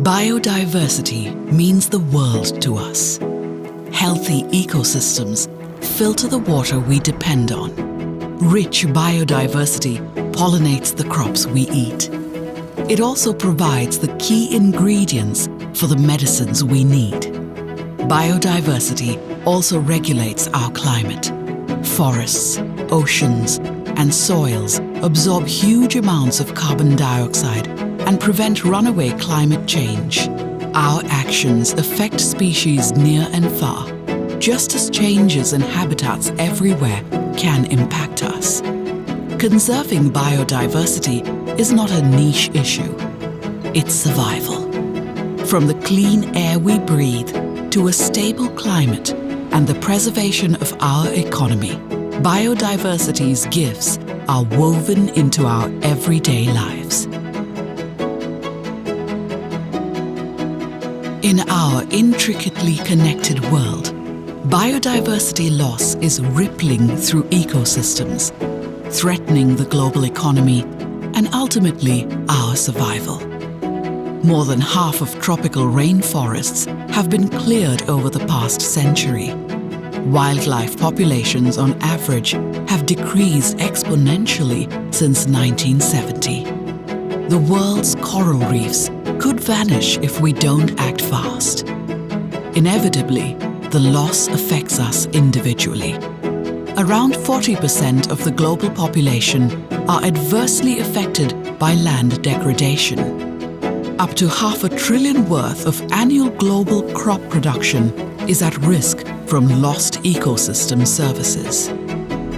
Biodiversity means the world to us. Healthy ecosystems filter the water we depend on. Rich biodiversity pollinates the crops we eat. It also provides the key ingredients for the medicines we need. Biodiversity also regulates our climate. Forests, oceans, and soils absorb huge amounts of carbon dioxide and prevent runaway climate change. Our actions affect species near and far, just as changes in habitats everywhere can impact us. Conserving biodiversity is not a niche issue. It's survival. From the clean air we breathe to a stable climate and the preservation of our economy, biodiversity's gifts are woven into our everyday lives. In our intricately connected world, biodiversity loss is rippling through ecosystems, threatening the global economy and ultimately our survival. More than half of tropical rainforests have been cleared over the past century. Wildlife populations on average have decreased exponentially since 1970. The world's coral reefs could vanish if we don't act fast. Inevitably, the loss affects us individually. Around 40% of the global population are adversely affected by land degradation. Up to $500 billion worth of annual global crop production is at risk from lost ecosystem services.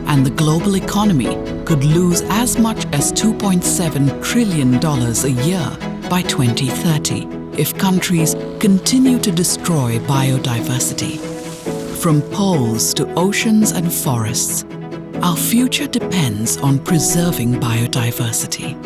And the global economy could lose as much as $2.7 trillion a year by 2030 if countries continue to destroy biodiversity. From poles to oceans and forests, our future depends on preserving biodiversity.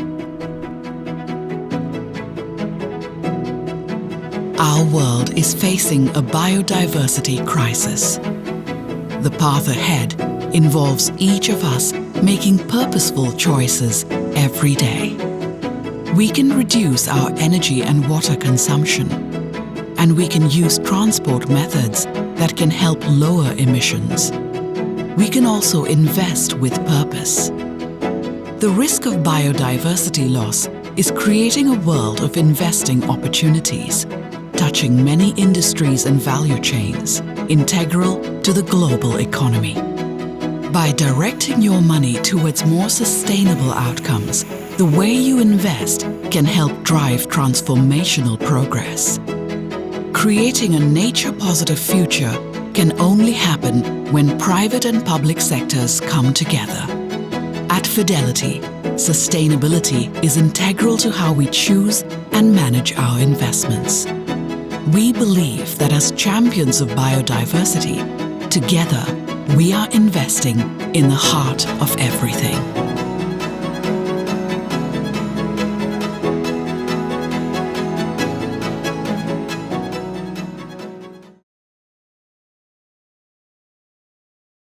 Our world is facing a biodiversity crisis. The path ahead involves each of us making purposeful choices every day. We can reduce our energy and water consumption, and we can use transport methods that can help lower emissions. We can also invest with purpose. The risk of biodiversity loss is creating a world of investing opportunities, touching many industries and value chains, integral to the global economy. By directing your money towards more sustainable outcomes, the way you invest can help drive transformational progress. Creating a nature-positive future can only happen when private and public sectors come together. At Fidelity, sustainability is integral to how we choose and manage our investments. We believe that as champions of biodiversity, together we are investing in the heart of everything.